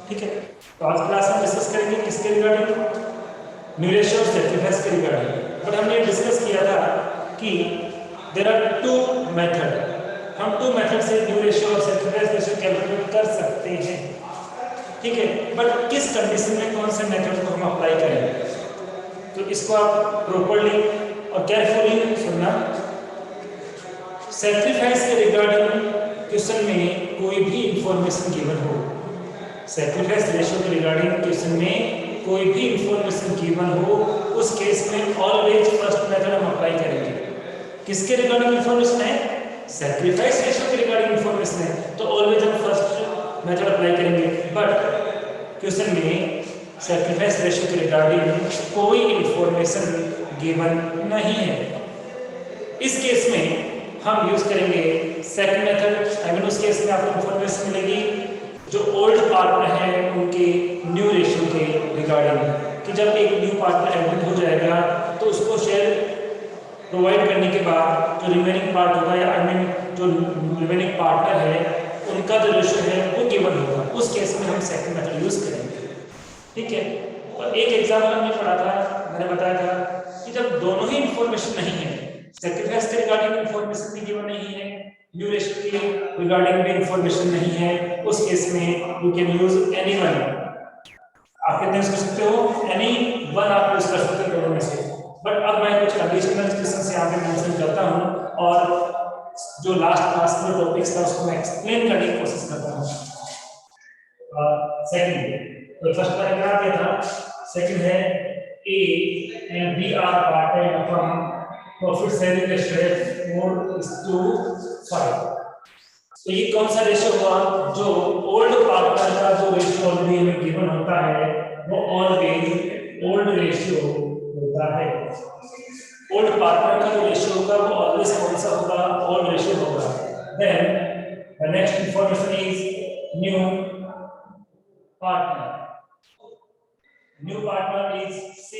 ठीक है, तो आज क्लास में डिस्कस करेंगे किसके रिगार्डिंग, न्यू रेशियो और सैक्रिफाइस के रिगार्डिंग। बट हमने डिस्कस किया था कि देयर आर टू मेथड, हम टू मेथड से न्यू रेशियो और सैक्रिफाइस रेशियो कैलकुलेट कर सकते हैं। ठीक है, बट किस कंडीशन में कौन से मेथड को हम अप्लाई करें, तो इसको आप प्रॉपर्ली और केयरफुली सुनना। सैक्रिफाइस के रिगार्डिंग क्वेश्चन में कोई भी इंफॉर्मेशन गिवन हो, सैक्रिफाइस रेशियो के रिगार्डिंग क्वेश्चन में कोई भी इंफॉर्मेशन गिवन हो, उस केस में ऑलवेज फर्स्ट मेथड हम अप्लाई करेंगे। किसके रिगार्डिंग इंफॉर्मेशन है, सैक्रिफाइस रेशियो के रिगार्डिंग इंफॉर्मेशन है, तो ऑलवेज हम फर्स्ट मेथड अप्लाई करेंगे। बट क्वेश्चन में सैक्रिफाइस रेशियो के रिगार्डिंग कोई इंफॉर्मेशन गिवन नहीं है, इस केस में हम यूज करेंगे सेकंड मेथड। आई मीन उस केस में आपको इंफॉर्मेशन मिलेगी जो ओल्ड पार्टनर है उनके न्यू रेशियो के रिगार्डिंग, कि जब एक न्यू पार्टनर एडमिट हो जाएगा तो उसको शेयर प्रोवाइड करने के बाद जो रिमेनिंग पार्ट होगा, या आई मीन जो रिमेनिंग पार्टनर है उनका जो रेशियो है वो गिवन होगा, उस केस में हम सेकंड मेथड यूज करेंगे। ठीक है, और एक एग्जाम्पल हमने पढ़ा था, मैंने बताया था कि जब दोनों ही इंफॉर्मेशन नहीं है, सैक्रिफाइस के रिगार्डिंग इंफॉर्मेशन भी गिवन नहीं है, न्यू रेशियो के रिगार्डिंग भी इंफॉर्मेशन नहीं है, उस केस में you can use any one. आप कितने यूज कर सकते हो, एनी वन आप यूज कर सकते हो दोनों में से। बट अब मैं कुछ एडिशनल क्वेश्चन से यहाँ पे मेंशन करता हूँ, और जो लास्ट क्लास में टॉपिक्स था उसको मैं एक्सप्लेन करने की कोशिश करता हूँ। सेकंड, तो फर्स्ट मैंने क्या किया था, सेकंड है A and B are parted from profit sharing ratio 4:5। तो ये कौन सा रेशियो हुआ, जो ओल्ड पार्टनर का जो रेशियो ऑलरेडी हमें गिवन होता है वो ऑलवेज ओल्ड रेशियो होता है। ओल्ड पार्टनर का जो रेशियो होगा वो ऑलवेज कौन सा होगा, ओल्ड रेशियो होगा। Then the next information is new partner. New partner is C,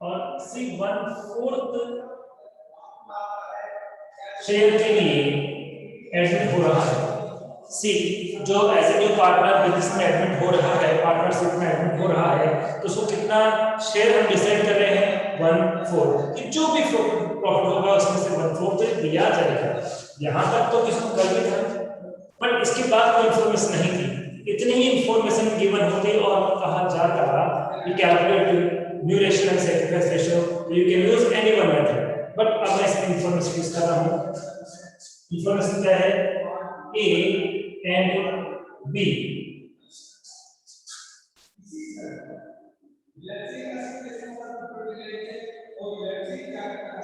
और C 1/4 शेयर के लिए एडमिट हो रहा है। C जो as a new partner business में एडमिट हो रहा है, पार्टनरशिप में एडमिट हो रहा है, तो उसको कितना शेयर हम डिसाइड कर रहे हैं, 1/4, कि जो भी प्रॉफिट होगा उसमें से 1/4 दिया जाएगा। यहाँ तक तो किसको कर भी था, बट इसके बाद कोई इंफॉर्मेशन नहीं थी। इतनी ही इंफॉर्मेशन गिवन होती और कहा जाता कि calculate new ratio and sacrifice ratio, you can use any one method. But अब मैं इसमें इंफॉर्मेशन यूज कर रहा हूँ। इंफॉर्मेशन क्या है, A and B।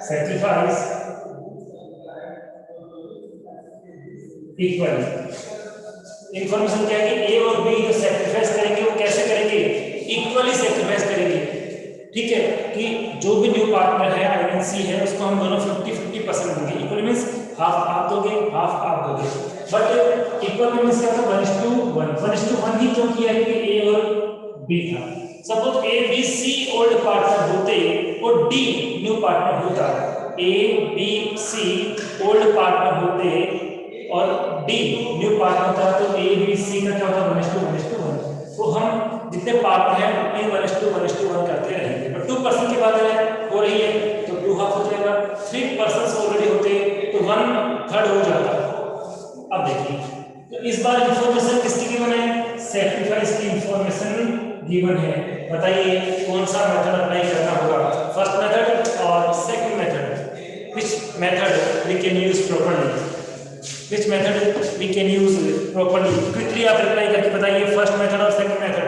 Sacrifice equal, information क्या है कि A और B जो सैक्रिफाइस करेंगे वो कैसे करेंगे, इक्वली सैक्रिफाइस करेंगे। ठीक है, कि जो भी न्यू पार्टनर है आई मीन C है, उसको हम दोनों 50-50% देंगे। इक्वल मींस हाफ आप दोगे हाफ आप दोगे, बट इक्वल मींस क्या था, 1:1। 1:1 ही क्यों किया है, कि A और B था। Suppose A B C old partner होते और D न्यू पार्टनर होता, A B C old partner होते और D न्यू पार्टनर था, तो A B C का क्या होता, 1:1। तो हम जितने पार्टनर हैं उतने 1:1 करते रहेंगे। बट 2% की बात है हो रही है तो 2 हाफ हो जाएगा। 3% ऑलरेडी होते तो 1/3 हो जाता। अब देखिए, तो इस बार इंफॉर्मेशन किसकी गिवन है, सैक्रिफाइस की इंफॉर्मेशन गिवन है। बताइए कौन सा मेथड अप्लाई करना होगा, फर्स्ट मेथड और second method. Which method we can use properly, which method we can use properly? quickly आप रिप्लाई करके बताइए, फर्स्ट मेथड और second method.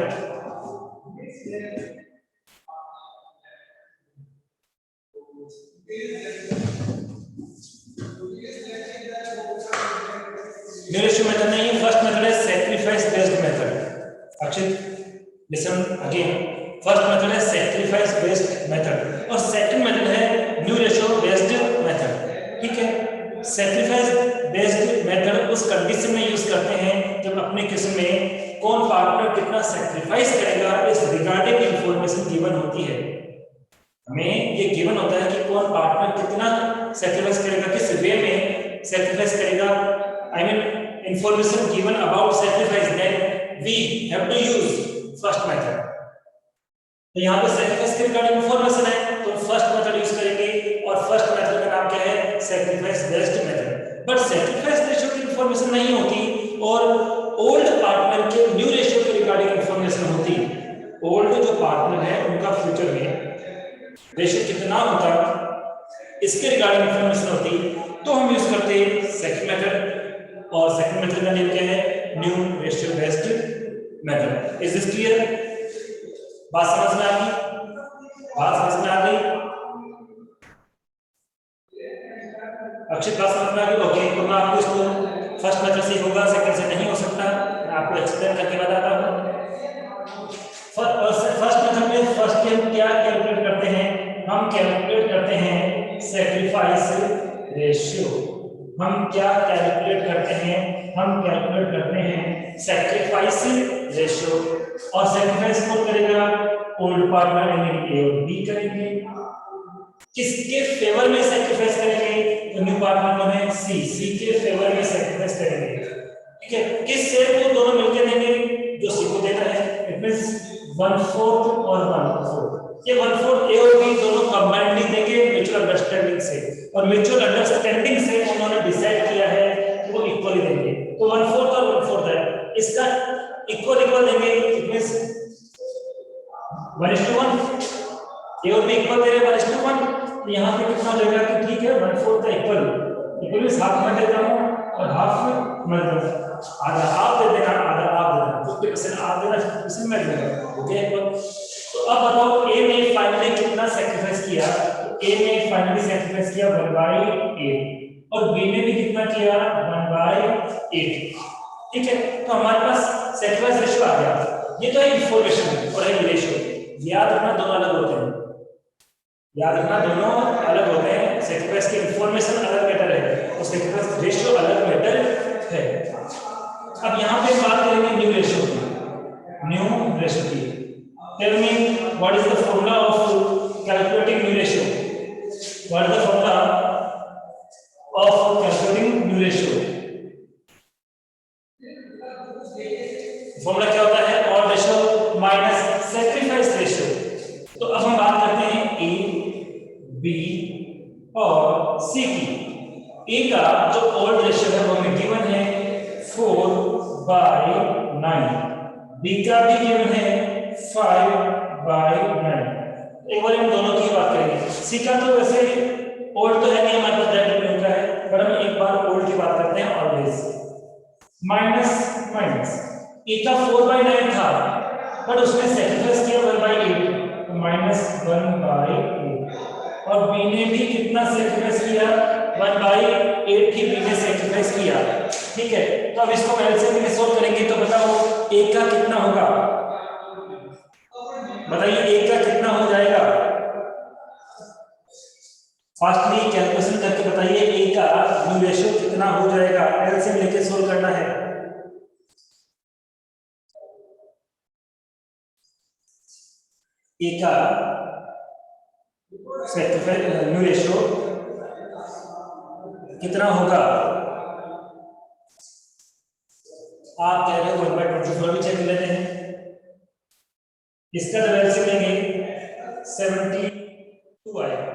New ratio method नहीं है, फर्स्ट मेथड है sacrifice based method. Akshit listen again, first method है sacrifice based method और second method है न्यू रेशियो बेस्ड मेथड। ठीक है, सैक्रिफाइस बेस्ड मेथड उस कंडीशन में यूज करते हैं जब अपने केस में कौन पार्टनर कितना सैक्रिफाइस करेगा इस रिगार्डिंग इंफॉर्मेशन गिवन होती है। हमें ये गिवन होता है कि कौन पार्टनर कितना सैक्रिफाइस करेगा, किस वे में सैक्रिफाइस करेगा। I mean information given about sacrifice, then we have to use first method. तो यहाँ पे सैक्रिफाइस के रिगार्डिंग इंफॉर्मेशन है तो फर्स्ट मेथड यूज करेंगे और फर्स्ट मेथड का नाम क्या है sacrifice based method. But sacrifice ratio की इंफॉर्मेशन नहीं होती और ओल्ड पार्टनर के न्यू रेशियो के रिगार्डिंग इंफॉर्मेशन होती। ओल्ड जो पार्टनर है उनका फ्यूचर में रेशियो कितना होता इसके रिगार्डिंग इंफॉर्मेशन होती तो हम यूज करते हैं सेकंड मेथड और सेकंड मेथड का नेम क्या है new ratio based method. Is this clear? बात समझ में आ गई? बात समझ में आ गई? अक्षित बात समझ में आ गई? ओके तो मैं आपको इसको फर्स्ट मेथड से होगा सेकंड से नहीं हो सकता मैं आपको एक्सप्लेन करके बताता हूं। फर्स्ट मेथड में फर्स्ट हम क्या कैलकुलेट करते हैं हम कैलकुलेट करते हैं सैक्रिफाइस रेशियो। हम क्या कैलकुलेट करते हैं हम कैलकुलेट करते हैं सैक्रिफाइस रेशियो और सैक्रिफाइस कौन करेगा ओल्ड पार्टनर यानी ए और बी करेंगे। किसके फेवर में सैक्रिफाइस करेंगे तो न्यू पार्टनर में है सी के फेवर में सैक्रिफाइस करेंगे। ठीक है किस शेयर को दोनों मिलकर देंगे जो सी को देना है इट मींस 1/4 और 1/4 ये 1/4 ए और बी दोनों कंबाइंडली देंगे म्यूचुअल अंडरस्टैंडिंग से और म्यूचुअल अंडरस्टैंडिंग से उन्होंने डिसाइड किया है कि वो इक्वली देंगे तो 1/4 और 1/4 है इसका इक्वल देंगे इट मींस 1:1 ए और बी इक्वल दे रहे 1:1 तो यहाँ पे कितना हो जाएगा कि ठीक है 1/4 का इक्वल मींस हाफ मैं देता हूँ और हाफ मैं देता हूँ आधा आप दे देना आधा आप दे देना 50% आप देना 50% मैं देना ओके। तो अब बताओ ए ने फाइनली कितना सैक्रिफाइस किया तो ए ने फाइनली सैक्रिफाइस किया 1/8 और बी ने भी कितना किया 1/8। ठीक है तो हमारे पास सैक्रिफाइस रेशियो आ गया। ये तो है इंफॉर्मेशन और है रेशियो याद रखना दोनों अलग होते हैं याद रखना दोनों अलग होते हैं सैक्रिफाइस की इंफॉर्मेशन अलग मैटर है और सैक्रिफाइस रेशियो अलग मैटर है। अब यहाँ पे बात करेंगे न्यू रेशियो की tell me what is the formula of calculating new ratio what is the formula of calculating new ratio formula क्या होता है old ratio minus sacrifice ratio. तो अब हम बात करते हैं ए बी और सी की। ए का जो ऑड रेशियो है वो हमें गिवन है 4/9 बी का भी गिवन है 5/9। एक बार हम दोनों की बात करेंगे सी का तो वैसे ऑड तो है नहीं हमारे पास डायरेक्ट में होता है पर हम एक बार ऑड की बात करते हैं ऑलवेज माइनस ए का 4/9 था बट उसने सैक्रिफाइस किया 1/8 तो -1/8 और बी ने भी कितना सैक्रिफाइस किया 1/8 की बी ने सैक्रिफाइस किया। ठीक है तो अब इसको एलसीएम में सॉल्व करेंगे तो बताओ ए का कितना होगा बताइए ए का कितना हो जाएगा फास्टली कैलकुलेशन करके बताइए ए का न्यू रेशियो कितना हो जाएगा एलसीएम लेके सॉल्व करना है। ए का न्यू रेशियो कितना होगा आप कह रहे हो 1/24 भी चेक लेते हैं इसका जब एलसीएम लेंगे 72 आएगा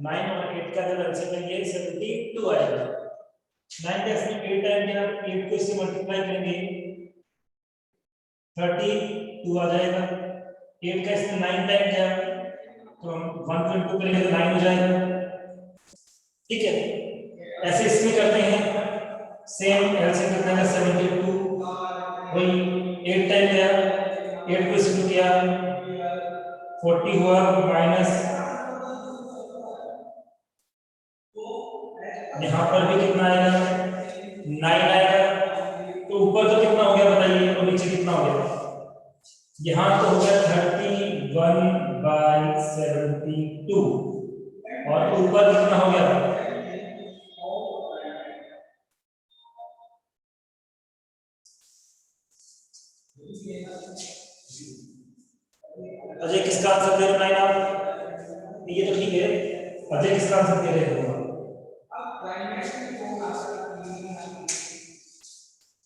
9 और 8 का जब एलसीएम लेंगे 72 आएगा 9 का इसमें 8 टाइम किया 8 को इससे मल्टीप्लाई करेंगे 32 आ जाएगा 8 का इसमें 9 टाइम किया तो हम 1 को इनटू करेंगे तो 9 हो जाएगा। ठीक है ऐसे इसमें करते हैं सेम एलसीएम कितना है 72 वही 8 टाइम किया 8 को इसमें किया 40 हुआ माइनस यहाँ पर भी कितना आएगा 9 आएगा तो ऊपर तो कितना हो गया बताइए और नीचे कितना हो गया यहाँ तो हो गया 31/72 और ऊपर कितना हो गया अजय किसका आंसर दे रहे हो आप ये तो ठीक है अजय किसका आंसर दे रहे हो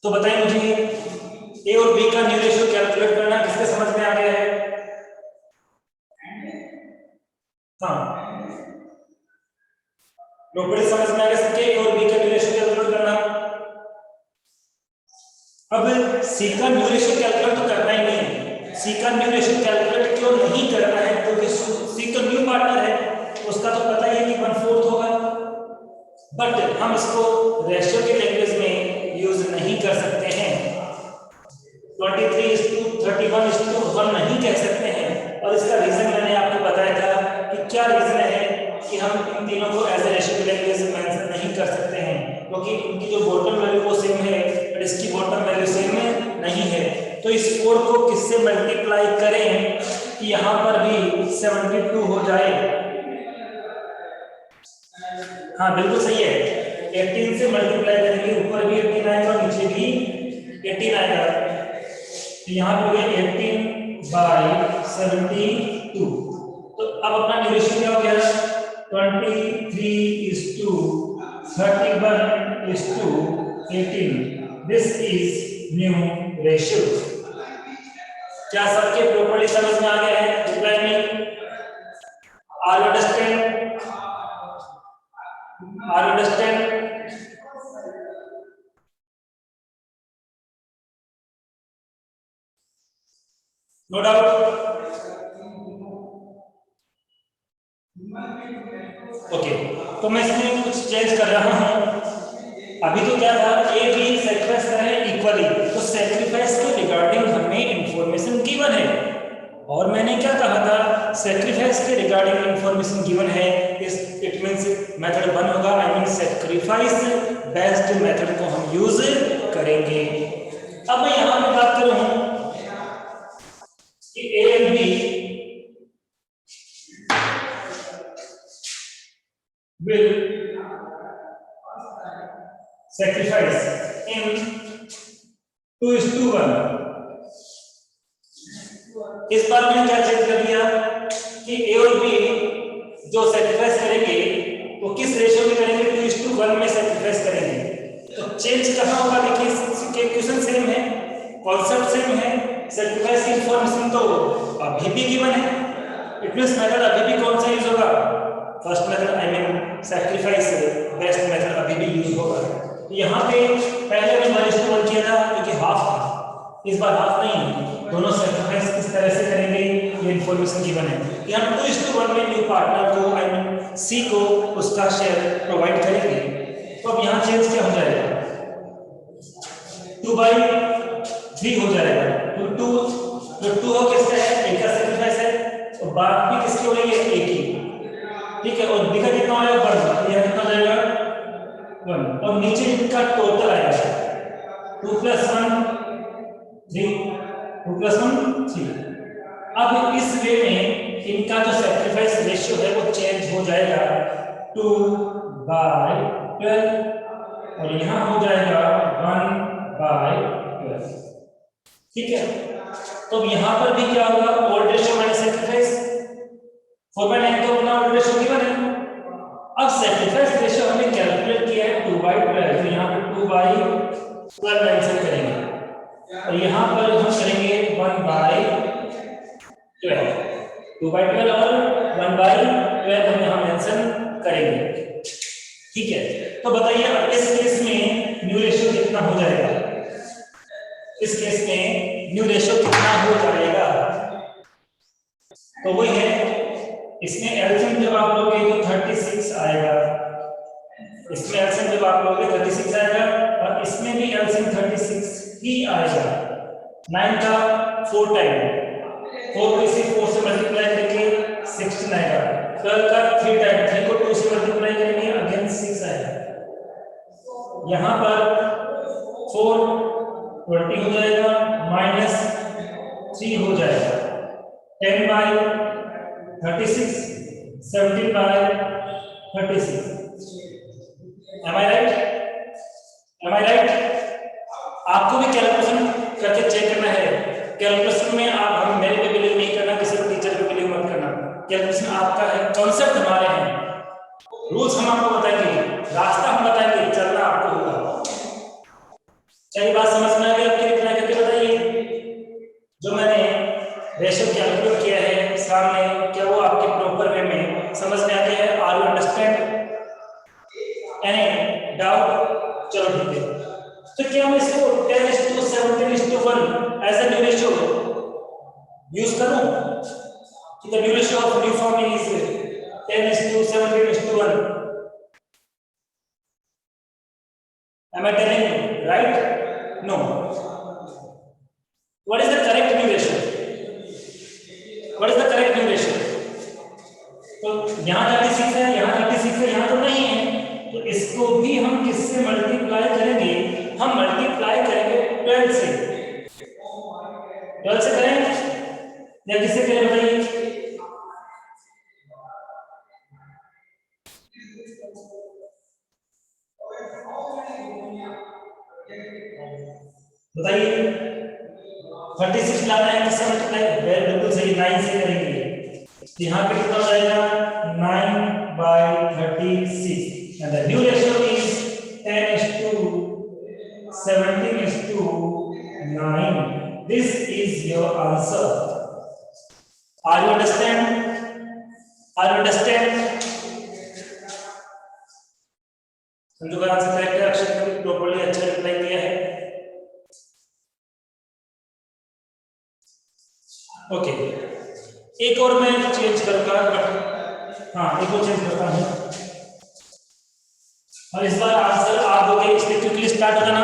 तो बताइए मुझे ए और बी का न्यू रेशियो कैलकुलेट करना किसके समझ में आ गया है? हाँ, प्रॉपर्टी समझ में आ गया सबके, ए और बी का न्यू रेशियो कैलकुलेट करना। अब सी का न्यू रेशियो कैलकुलेट तो करना ही नहीं है। सी का न्यू रेशियो कैलकुलेट क्यों नहीं करना है? क्योंकि सी तो न्यू पार्टनर है, उसका तो पता ही है कि 1/4 होगा, बट हम इसको रेशियो के लैंग्वेज में यूज नहीं कर सकते हैं। 23:31:1 नहीं कह सकते हैं, और इसका रीजन मैंने आपको बताया था कि क्या रीजन है कि हम इन तीनों को एज ए रेशियो के लैंग्वेज में मेंशन नहीं कर सकते हैं, क्योंकि इनकी जो बॉटम वैल्यू वो सेम है और इसकी बॉटम वैल्यू सेम नहीं है। तो इस 4 को किससे मल्टीप्लाई करें कि यहाँ पर भी 72 हो जाए? हाँ बिल्कुल सही है, 18 से मल्टीप्लाई करेंगे, ऊपर भी 18 आएगा और नीचे भी 18 आएगा। तो यहाँ पे 18/72। तो अब अपना न्यू रेशियो क्या हो गया? 23:31:18। This is new ratio. क्या सबके प्रॉपर्टी समझ में आ गया है? रिप्लाई में are understand? Are understand? No doubt? Okay, तो मैं इसमें कुछ चेंज कर रहा हूं। अभी तो क्या था, ए बी सैक्रिफाइस कर रहे हैं इक्वली, तो सैक्रिफाइस के रिगार्डिंग हमें इंफॉर्मेशन गिवन है, और मैंने क्या कहा था? सैक्रिफाइस के रिगार्डिंग इंफॉर्मेशन गिवन है, इट मींस मेथड 1 होगा, I mean sacrifice based method को हम यूज करेंगे। अब मैं यहां पे बात करूं कि A and B will sacrifice in 2:1। इस बार मैंने क्या चेंज कर दिया कि ए और बी जो सैक्रिफाइस करेंगे वो किस रेशियो में करेंगे? 2:1 में सैक्रिफाइस करेंगे। तो चेंज कहां होगा? देखिए, क्वेश्चन सेम है, कॉन्सेप्ट सेम है, सैक्रिफाइस की इंफॉर्मेशन तो अभी भी गिवन है, इट मींस मेथड अभी भी कौन सा यूज होगा? First method, I mean sacrifice best method अभी भी यूज होगा। तो यहाँ पे पहले भी 1:1 किया था क्योंकि हाफ था, इस बार हाफ नहीं, दोनों सैक्रिफाइस किस तरह से करेंगे ये इंफॉर्मेशन गिवन है। यहाँ 2:1 में न्यू पार्टनर को, आई मीन सी को, उसका शेयर प्रोवाइड करेंगे। तो अब यहाँ चेंज क्या हो जाएगा? 2/3 हो जाएगा। तो 2 हो किसका है? ए का सैक्रिफाइस है, और बात भी किसकी हो रही है? ए की, ठीक है। और दिखा कितना आएगा? 1, यह कितना जाएगा? 1, और नीचे इनका टोटल आएगा 2 + 1 3, 2 + 1 3। अब इस वे में इनका जो सैक्रिफाइस रेशियो है वो चेंज हो जाएगा 2/12, और यहां हो जाएगा 1/12, ठीक है। तो यहां पर भी क्या होगा? ओल्ड रेशियो माइनस सैक्रिफाइस, 4/9 तो अपना ओल्ड रेशियो गिवन है। अब सैक्रिफाइस रेशियो हमने कैलकुलेट किया है 2/12, तो यहाँ पे 2/12 मेंशन करेंगे, और यहाँ पर हम करेंगे 1/12, 2/12 और 1/12 हम यहाँ मेंशन करेंगे, ठीक है। तो बताइए अब इस केस में न्यू रेशियो कितना हो जाएगा? इस केस में न्यू रेशियो कितना हो जाएगा? तो वही है, इसमें एलसीएम जब आप लोगे तो 36 आएगा, इसमें एलसीएम जब आप लोगे 36 आएगा, और इसमें भी एलसीएम 36 ही आएगा। 9 का 4 टाइम, 4 को इसी 4 से मल्टीप्लाई करके 16 आएगा। 12 का 3 टाइम, 3 को 2 से मल्टीप्लाई करेंगे अगेन 6 आएगा। यहाँ पर 4 20 हो जाएगा, -3 हो जाएगा, 10/36, 17/36। Am I right? आपको भी कैलकुलेशन करके चेक करना है। कैलकुलेशन में आप, हम मेरे पे बिलीव नहीं करना, किसी भी टीचर पे बिलीव मत करना। कैलकुलेशन आपका है, कॉन्सेप्ट हमारे हैं, रूल्स हम आपको बताएंगे, रास्ता हम बताएंगे, चलना आपको होगा। क्या बात समझ में आ गई? आपकी रिप्लाई करके बताइए। क्या मैं इसको 10:17:1 as a new ratio use करूं? कि the new ratio of new form is 10:17:1. Am I telling you right? No. What is the correct new ratio? What is the correct new ratio? तो यहाँ 36 है, यहाँ 36 है, यहाँ तो नहीं है, तो इसको भी हम किससे मल्टीप्लाई करेंगे? हम मल्टीप्लाई करेंगे 12 से। 12 से करें या किससे करें बताइए? बताइए 36 लाना है किससे मल्टीप्लाई? बिल्कुल सही, 9 से करेंगे। यहाँ पे कितना हो जाएगा? 9/36 and the new ratio is 10:17:9. This is your answer. Are you understand? Are you understand? समझो का आंसर करेक्ट है, अक्षर ने प्रॉपर्ली अच्छा रिप्लाई किया है। ओके, एक और मैं चेंज करूंगा, हाँ एक और चेंज करता हूं, और इस बार आंसर आप दोगे, इसलिए क्विकली स्टार्ट हो जाना,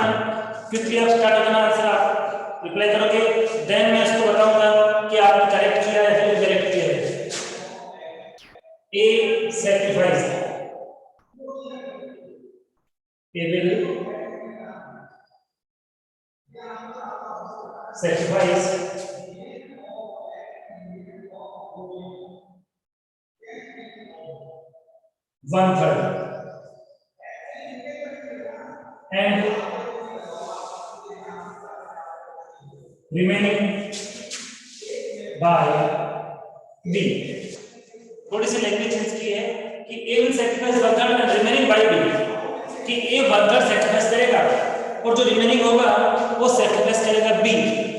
क्विकली आप स्टार्ट हो जाना, आंसर आप रिप्लाई करोगे, देन मैं इसको बताऊंगा कि आपने करेक्ट किया है या इनकरेक्ट किया है। A sacrifice, A will sacrifice 1/3 and remaining by B. थोड़ी सी लैंग्वेज चेंज की है कि A will sacrifice 1/3 and remaining by B, कि A 1/3 सैक्रिफाइस करेगा और जो रिमेनिंग होगा वो सैक्रिफाइस करेगा B।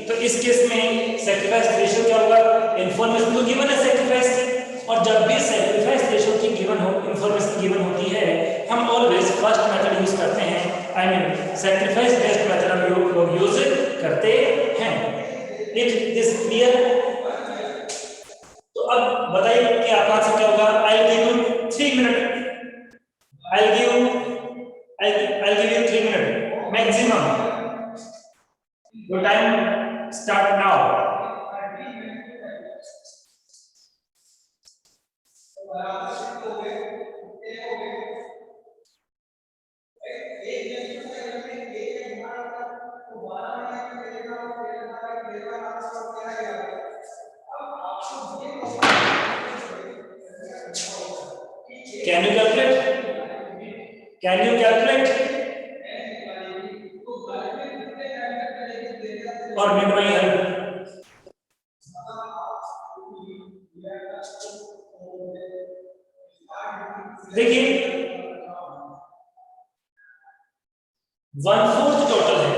तो इस केस में सैक्रिफाइस रेशियो क्या होगा? इन्फॉर्मेशन तो गिवन है सैक्रिफाइस की, और जब भी सैक्रिफाइस रेशियो की गिवन हो, इन्फॉर्मेशन गिवन होती है, हम ऑलवेज फर्स्ट मेथड यूज करते हैं, I mean sacrifice based method हम लोग यूज करते हैं। It this clear? तो अब बताइए कि आपका आंसर क्या होगा? I will give you 3 minute, I will give you 3 minute maximum. Your time start now. Can you calculate? Can you calculate? Or need my help? देखिए 1/4 टोटल है,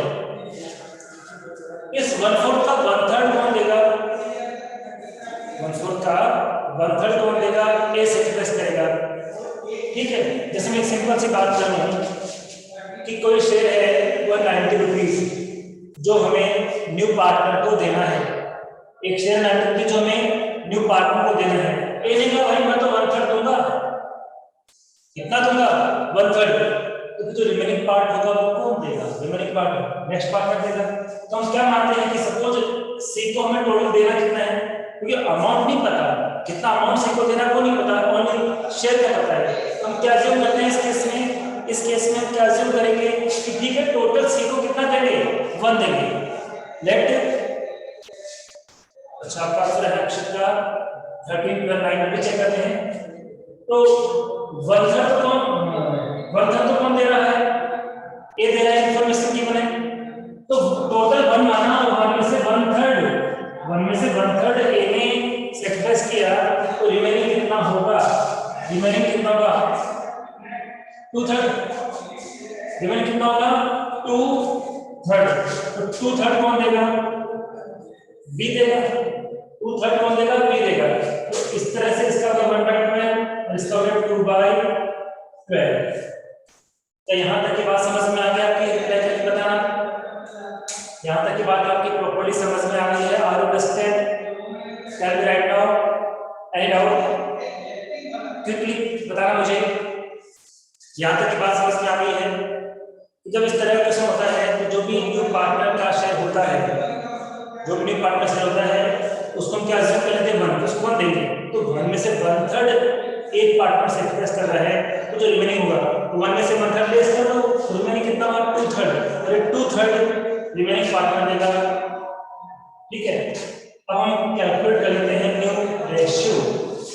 इस 1/4 का 1/3 कौन देगा? 1/4 का 1/3 कौन देगा? ए सैक्रिफाइस करेगा। ठीक है, जैसे मैं एक सिंपल सी बात करूं कि कोई शेयर है 190 रुपीज जो हमें न्यू पार्टनर को देना है, एक शेयर 90 रुपीज जो हमें न्यू पार्टनर को देना है। ए ने कहा भाई मैं तो 1/3 दूंगा, कितना दूंगा? 1/3। तो जो रिमेनिंग पार्ट होगा वो कौन देगा? रिमेनिंग पार्ट नेक्स्ट पार्टनर देगा। तो हम क्या मानते हैं कि सपोज सी को हमें टोटल देना कितना है, क्योंकि अमाउंट नहीं पता, कितना अमाउंट सी को देना को नहीं पता, ओनली शेयर का पता है। हम क्या अज्यूम करते हैं इस केस में? इस केस में हम क्या अज्यूम करेंगे कि ठीक है टोटल सी को कितना देंगे? 1 देंगे। लेट अच्छा आपका आंसर है अक्षर का 13 + 9 अभी चेक करते हैं। तो 1/3 तो कौन दे रहा है? ए दे रहा है, इन्फॉर्मेशन गिवन है, तो टोटल 1 माना और 1 में से 1/3 ए ने सैक्रिफाइस किया, तो रिमेनिंग कितना होगा? रिमेनिंग कितना होगा? 2/3। रिमेनिंग कितना होगा? 2/3। तो 2/3 कौन देगा? बी देगा। 2/3 कौन देगा? बी देगा। तो इस तरह से इसका होगा 1/12 और इसका होगा 2/12। तो यहां तक की बात समझ में आ गई आपकी? रिप्लाई करके बताना। यहाँ तक की बात आपकी प्रॉपर्ली समझ में आ गई है? Are you understand? Tell me right now, any doubt? Quickly बताना मुझे। यहाँ तक की बात समझ में आ गई है? जब इस तरह का क्वेश्चन होता है तो जो भी न्यू पार्टनर का शेयर होता है, जो भी न्यू पार्टनर शेयर होता है उसको हम क्या अज्यूम कर लेते हैं? 1, उसको 1 देंगे, तो 1 में से 1/3 एक पार्टनर सेक्रीफाइस कर रहा है, तो जो रिमेनिंग होगा तो 1 में से 1/3 लेस कर दो, तो रिमेनिंग कितना होगा? 2/3, और 2/3 रिमेनिंग पार्टनर देगा। ठीक है, अब हम कैलकुलेट कर लेते हैं न्यू रेशियो।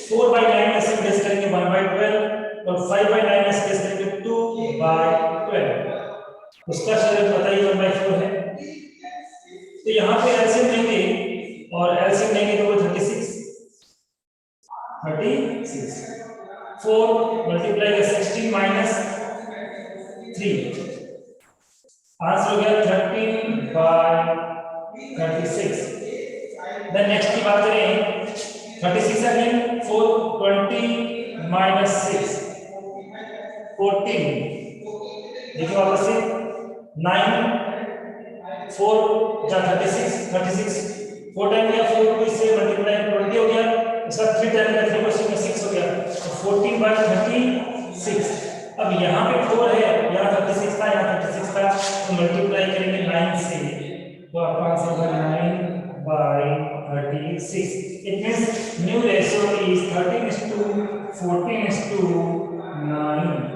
4/9 में से बेस करेंगे 1/12 और 5/9 में से बेस करेंगे 2/12। उसका शेयर बताइए 1/4 है। तो यहाँ पे एलसीएम लेंगे और एलसीएम लेंगे तो 36 4 मल्टीप्लाई 16 माइनस 3, आंसर हो गया 13/36। देन नेक्स्ट की बात करें 36 अगेन 4 20 माइनस 6 14, देखिए वापस से 9 4 जा 36 4 टाइम गया 4 को इससे मल्टीप्लाई 20 हो गया, इसका 3 टाइम गया 3 को इसमें 6 हो गया, तो 14/36। अब यहाँ पे 4 है, यहाँ 36 था, यहाँ 36 था, तो मल्टीप्लाई करेंगे 9 से, तो आपका आंसर होगा 9/36। It means new ratio is 13:14:9।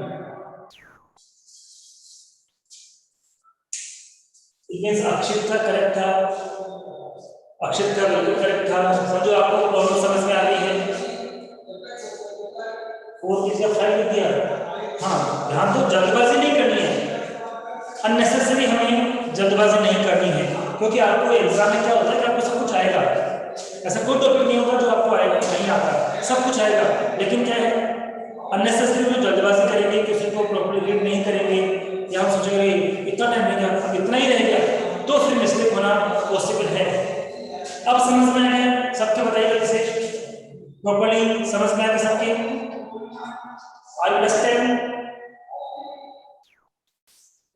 अक्षित का करेक्ट था, अक्षित का बिल्कुल करेक्ट था। समझो आपको प्रॉब्लम समझ में आ रही है? 4 किसका 5 लिख दिया। हाँ, ध्यान दो, जल्दबाजी नहीं करनी है, अननेसेसरी हमें जल्दबाजी नहीं करनी है, क्योंकि आपको एग्जाम में क्या होता है कि आपको सब कुछ आएगा, ऐसा कोई टॉपिक नहीं होगा जो आपको आएगा नहीं आता, सब कुछ आएगा, लेकिन क्या है अननेसेसरी में जल्दबाजी करेंगे, किसी को प्रॉपर्ली रीड नहीं करेंगे, या हम सोचेंगे इतना टाइम नहीं गया, इतना ही रह गया, तो फिर मिस्टेक होना पॉसिबल है। अब समझ में आया सबके? बताइए जैसे प्रॉपर्ली समझ में आया सबके? Are you understand?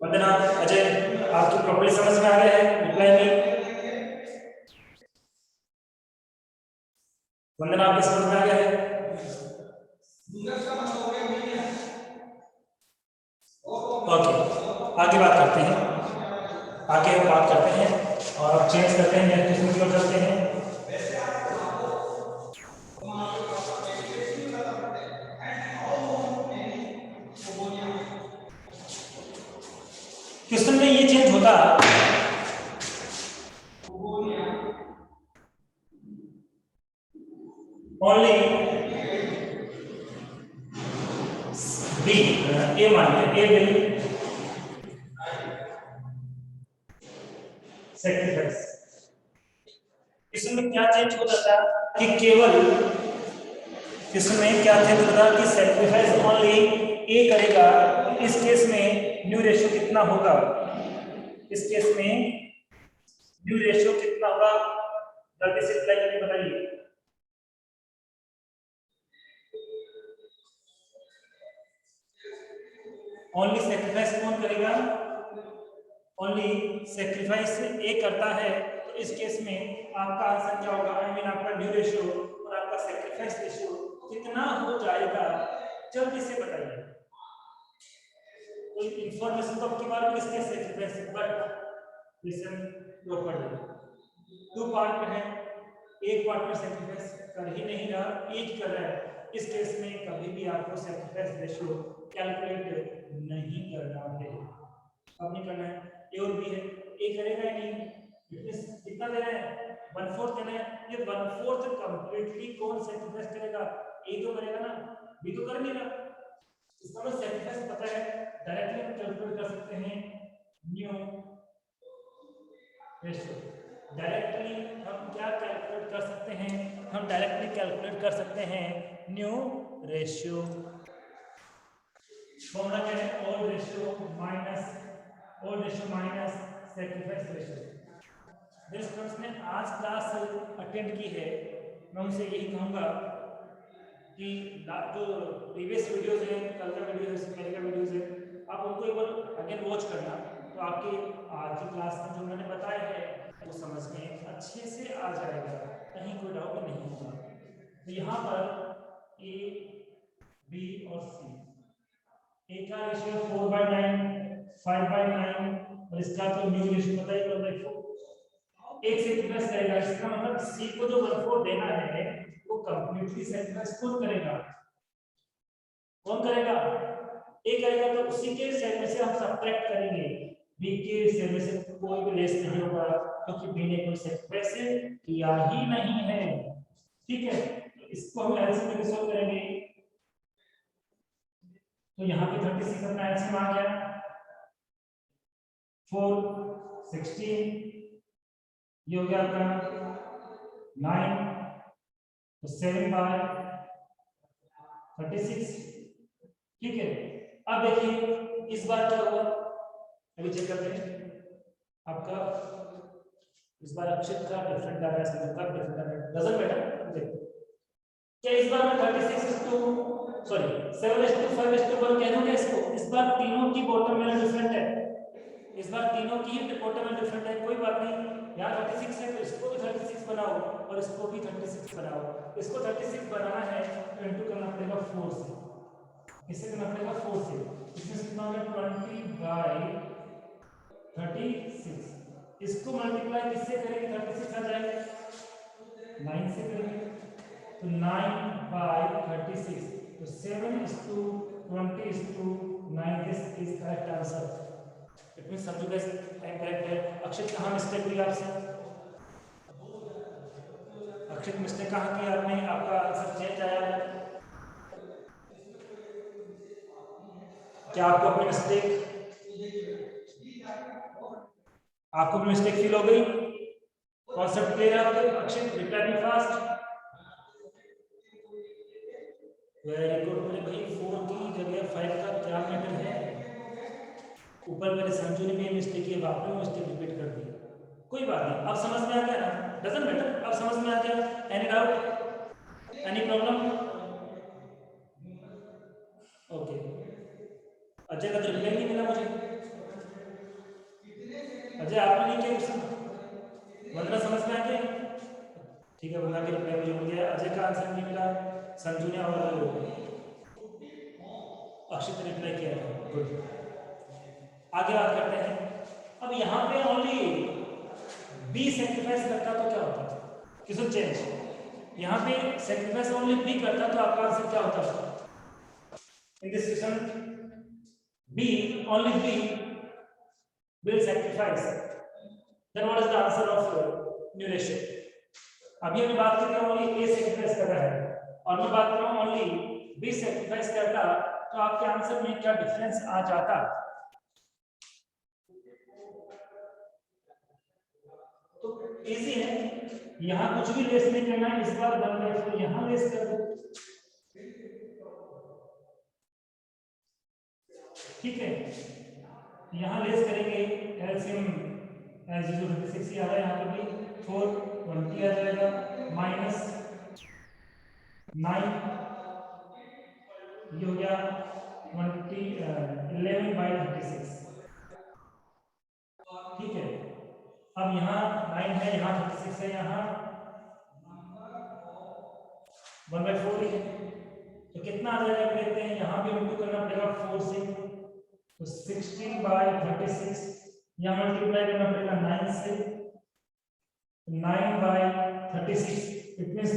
Vandana, Ajay, आपकी प्रॉपर्ली समझ में आ गया है? Reply me. वंदना, आपकी समझ में आ गया है? ओके, आगे बात करते हैं, आगे हम बात करते हैं और अब चेंज करते हैं, नेक्स्ट क्वेश्चन की ओर चलते हैं। क्वेश्चन में ये चेंज होता ओनली बी, ए मान लिया, ए विल सेक्रीफाइस। इसमें क्या चेंज हो जाता कि केवल इसमें क्या चेंज होता कि सेक्रीफाइस ओनली ए करेगा। इस केस में न्यू रेशियो कितना होगा? इस केस में न्यू रेशियो कितना होगा? जल्दी से रिप्लाई करके बताइए। ओनली सेक्रीफाइस कौन करेगा? ओनली सेक्रीफाइस ए करता है, तो इस केस में आपका आंसर क्या होगा? आई मीन आपका न्यू रेशियो और आपका सेक्रीफाइस रेशियो कितना हो जाएगा? जल्दी से बताइए। तो इंफॉर्मेशन तो आपकी बार किसके sacrifice, but listen properly, 2 partner है, एक पार्टनर सेक्रीफाइस कर ही नहीं रहा, एक कर रहा है, इस केस में कभी भी आपको सेक्रीफाइस रेशियो कैलकुलेट नहीं करना है। अब नहीं करना है, ए और बी है, ए करेगा ही नहीं, कितना देना है? 1/4 देना है। ये 1/4 कंप्लीटली कौन सेक्रीफाइस करेगा? ए तो करेगा ना, बी तो कर नहीं रहा। इसका मतलब सेक्रीफाइस पता है, डायरेक्टली हम कैलकुलेट कर सकते हैं न्यू रेशियो। डायरेक्टली हम क्या कैलकुलेट कर सकते हैं? हम डायरेक्टली कैलकुलेट कर सकते हैं न्यू रेशियो। फॉर्मूला क्या है? Old ratio minus sacrifice ratio. जिस स्टूडेंट्स ने आज क्लास अटेंड की है, मैं उनसे यही कहूँगा कि जो प्रीवियस वीडियोस हैं, कल का वीडियो है, पहले का वीडियोस है, आप उनको एक बार अगेन वॉच करना, तो आपके आज की क्लास में जो मैंने बताया है वो समझ में अच्छे से आ जाएगा, कहीं कोई डाउट नहीं होगा। तो यहाँ पर ए, बी और सी, ए का रेशियो 4/9, 5/9 और इसका तो न्यू रेशियो पता ही 1/4। एक सेक्रीफाइस करेगा, इसका मतलब सी को जो 1/4 देना है वो कंप्लीटली सेक्रीफाइस कौन करेगा? कौन करेगा? ए करेगा। तो उसी के सेल में से हम सब्ट्रैक्ट करेंगे, बी के सेल में से कोई भी लेस नहीं होगा क्योंकि बी ने कोई सेक्रीफाइस किया ही नहीं है। ठीक है, तो इसको हम एलसीएम में सॉल्व करेंगे। तो यहाँ पे 36 अपना एलसीएम आ गया, 4 16, ये हो गया आपका 9, तो 7/36। ठीक है, अब देखिए इस बार क्या हुआ, अभी चेक करते हैं आपका। इस बार अक्षर का डिफरेंट आ रहा है, संजू का डिफरेंट आ रहा है, डजंट मैटर। देखो क्या इस बार मैं 7:5:1 कह दूंगा इसको। इस बार तीनों की बॉटम में डिफरेंट है, इस बार तीनों की बॉटम में डिफरेंट है, कोई बात नहीं। यहाँ 36 है तो इसको भी 36 बनाओ और इसको भी 36 बनाओ। इसको 36 बनाना है तो इंटू करना पड़ेगा 4 से, इससे करना पड़ेगा 4 से। इसमें कितना होगा 20/36। इसको मल्टीप्लाई किससे करेंगे? 36 आ जाएगा, 9 से करेंगे तो 9/36, तो 7:20:9। This is correct answer. It means समझो गाइस करेक्ट है। अक्षित कहाँ मिस्टेक हुई आपसे? अक्षित मिस्टेक कहाँ की आपने? आपका आंसर चेंज आया है क्या? आपको अपनी मिस्टेक, आपको भी मिस्टेक फील हो गई? कॉन्सेप्ट क्लियर है आपको? अक्षित reply me fast. Very good मेरे भाई। 4 की जगह 5 का क्या मैटर है? ऊपर मेरे संजू ने भी मिस्टेक की, आपने भी मिस्टेक रिपीट कर दी, कोई बात नहीं। अब समझ में आ गया ना? डजंट मैटर, अब समझ में आ गया। Any doubt, any problem? Okay, Ajay का तो रिप्लाई नहीं मिला मुझे। अजय आपने नहीं किया क्वेश्चन, वंदना समझ में आ गया? ठीक है, वंदना की रिप्लाई मुझे मिल गया। अजय का आंसर नहीं मिला, संजू ने और अक्षित ने रिप्लाई किया है, गुड। आगे बात करते हैं। अब यहाँ पे ओनली बी सेक्रीफाइस करता तो क्या होता? किसको चेंज? यहाँ पे सेक्रीफाइस ओनली बी करता तो आपका आंसर क्या होता? In this question B, only B will sacrifice, then what is the answer of new ratio? अभी हमने बात की ओनली ए सेक्रीफाइस कर रहा है और मैं बात कर रहा हूँ ओनली बी सेक्रीफाइस करता, तो आपके आंसर में क्या डिफरेंस आ जाता? तो इजी है, यहाँ कुछ भी लेस नहीं करना है। इस बार 1/4 यहाँ लेस कर दो, ठीक है। यहाँ लेस करेंगे, एलसीएम एज यूजुअल 36 ही आ रहा है, यहाँ पे भी 420 आ जाएगा, माइनस 9, ये हो गया 11/36। ठीक है, अब यहाँ 9 है, यहाँ 36 है, यहाँ 1/4 है, तो कितना आ जाएगा देखते हैं। यहाँ भी इंटू करना पड़ेगा 4 से, तो 16/36, यहाँ मल्टीप्लाई करना पड़ेगा 9 से, 9/36। It means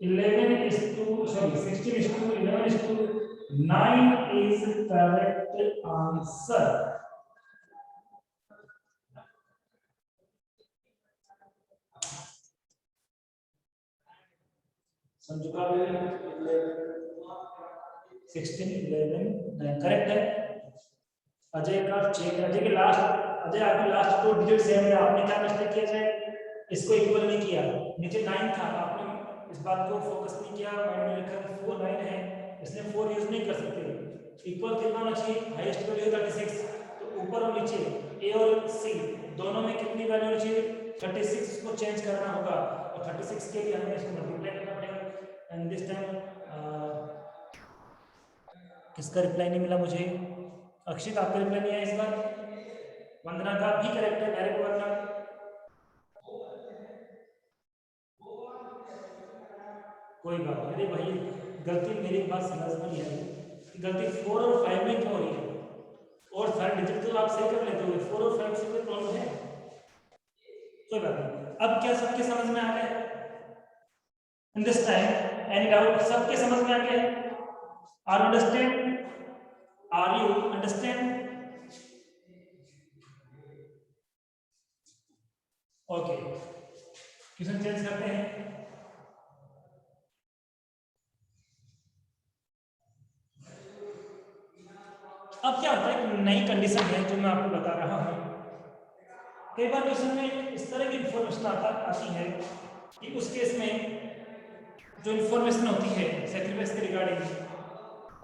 16:11:9 is correct answer. समझो का 16:11:9 करेक्ट है। अजय का चेक, अजय के लास्ट, अजय आपके लास्ट 2 डिजिट सेम है, आपने क्या मिस्टेक किया जाए? इसको इक्वल नहीं किया, नीचे 9 था, आपने इस बात को फोकस नहीं किया, माइंड में रखा कि 4 9 है, इसलिए 4 यूज नहीं कर सकते। इक्वल कितना होना चाहिए? हाईएस्ट वैल्यू 36, तो ऊपर और नीचे ए और सी दोनों में कितनी वैल्यू होनी चाहिए? 36 को चेंज करना होगा और 36 के लिए हमें इसको मल्टीप्लाई करना पड़ेगा। एंड दिस टाइम किसका रिप्लाई नहीं मिला मुझे? अक्षित आपका रिप्लाई नहीं आया इस बार? वंदना का भी करेक्ट है, डायरेक्ट वंदना। कोई बात नहीं। अरे भाई गलती मेरी बात समझ में नहीं आई, गलती 4 और 5 में क्यों हो रही है? और थर्ड डिजिट तो आप सही कर लेते हो, 4 और 5 से कोई प्रॉब्लम है? कोई बात नहीं। अब क्या सबके समझ में आ गया? In this time any doubt? सबके समझ में आ गया? Are you understand? Are you understand? Okay, question change करते हैं। अब क्या होता है, एक नई कंडीशन है जो मैं आपको बता रहा हूं। कई बार क्वेश्चन में इस तरह की इंफॉर्मेशन आती है कि उस केस में जो इंफॉर्मेशन होती है सैक्रिफाइस के रिगार्डिंग,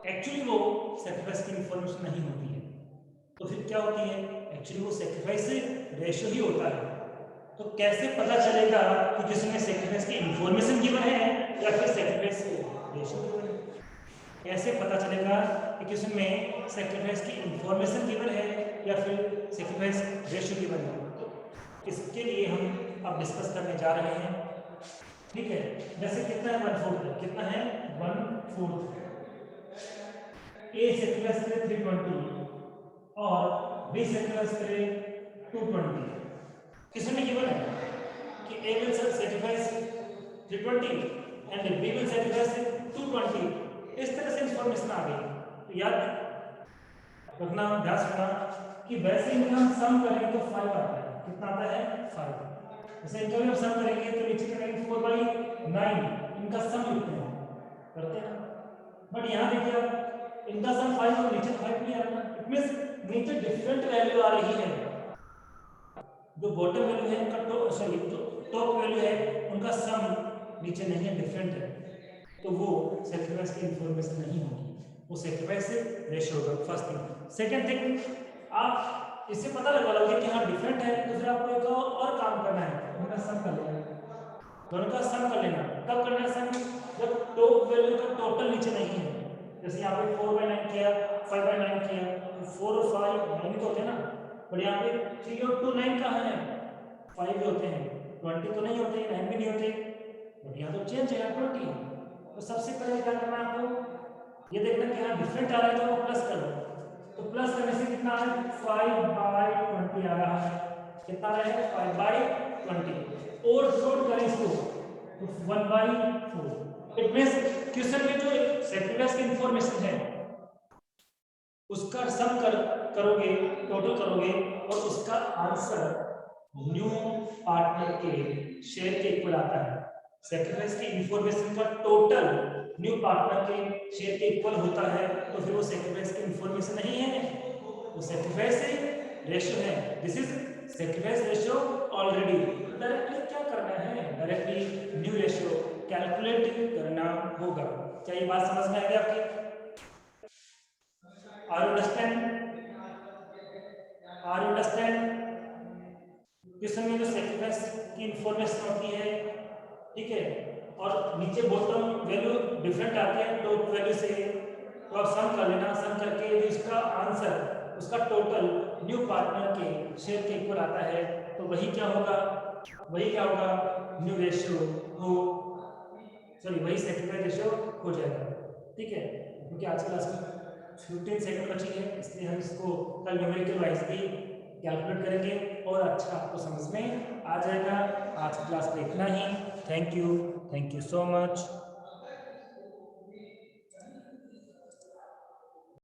एक्चुअली वो सैक्रिफाइस की इंफॉर्मेशन नहीं होती है। तो फिर क्या होती है? एक्चुअली वो सैक्रिफाइस रेशियो ही होता है। तो कैसे पता चलेगा कि किसी में सैक्रिफाइस की इंफॉर्मेशन गिवन है या फिर सैक्रिफाइस रेशियो गिवन है? कैसे पता चलेगा कि किसी में सैक्रिफाइस की इंफॉर्मेशन गिवन है या फिर सैक्रिफाइस रेशियो गिवन है? तो इसके लिए हम अब डिस्कस करने जा रहे हैं। ठीक है, जैसे कितना है 1/4, कितना है 1/4। ए सैक्रिफाइस करे 320 और बी सैक्रिफाइस करे 220। किसमें गिवन है कि A will sacrifice 320 and B will sacrifice 220। इस तरह से इंफॉर्मेशन आ गई। तो याद रखना, ध्यान रखना कि वैसे इनका हम सम करेंगे तो 5 आता है। कितना आता है? 5। जैसे इनका भी हम सम करेंगे तो नीचे करेंगे 4/9, इनका सम लिखते हैं, करते हैं। बट यहाँ देखिए आप, इनका सम 5 और नीचे 5 नहीं आ रहा। इट मींस नीचे डिफरेंट वैल्यू आ रही है। जो बॉटम वैल्यू है उनका जो टॉप वैल्यू है उनका सम नीचे नहीं है, डिफरेंट है। तो वो सैक्रिफाइस की इंफॉर्मेशन नहीं होगी, वो सैक्रिफाइस रेशियो होगा। First thing. सेकंड थिंग, आप इससे पता लगा लोगे कि हाँ डिफरेंट है, तो फिर आपको एक और काम करना है, उनका सम कर लेना। दोनों का सम कर लेना। कब करना है सम? जब टॉप वैल्यू का टोटल नीचे नहीं है। जैसे यहाँ पे 4/9 किया, 5/9 किया, तो 4 और 5 9 तो होते हैं ना। और यहाँ पे 3 और 2 9 कहाँ है? 5 भी होते हैं, 20 तो नहीं होते, 9 भी नहीं होते। और यहाँ तो चेंज है, 20 है। तो सबसे पहले क्या करना है आपको? ये देखना कि हाँ डिफरेंट आ रहा है तो वो प्लस करो। तो प्लस करने से कितना है? 5/20 आ रहा है। कितना आ रहा है? 5/20। और शॉर्ट करें इसको तो 1/4। इट मींस क्वेश्चन में जो सैक्रिफाइस की इंफॉर्मेशन है उसका सम करोगे, टोटल करोगे, और उसका आंसर न्यू पार्टनर के शेयर के इक्वल आता है। सैक्रिफाइस की इंफॉर्मेशन का टोटल न्यू पार्टनर के शेयर के इक्वल होता है, तो फिर वो सैक्रिफाइस की इंफॉर्मेशन नहीं है, वो सैक्रिफाइस रेशियो है। This is sacrifice ratio already. Directly क्या करना है? डायरेक्टली न्यू रेशियो कैलकुलेट करना होगा। क्या ये बात समझ में आ गई आपकी? Are you understand? Are you understand? Question में जो सैक्रिफाइस की इंफॉर्मेशन होती है, ठीक है, और नीचे बॉटम वैल्यू डिफरेंट आते हैं टॉप वैल्यू से, तो आप सम कर लेना। सम करके इसका आंसर, उसका टोटल न्यू पार्टनर के शेयर के इक्वल आता है, तो वही क्या होगा? वही क्या होगा? न्यू रेशियो हो, सॉरी वही सैक्रिफाइस रेशियो हो जाएगा। ठीक है, क्योंकि आज क्लास में 15 सेकंड बची है, इसलिए हम इसको कल न्यूमेरिकल वाइज भी कैलकुलेट करेंगे और अच्छा आपको समझ में आ जाएगा। आज की क्लास में इतना ही। Thank you so much.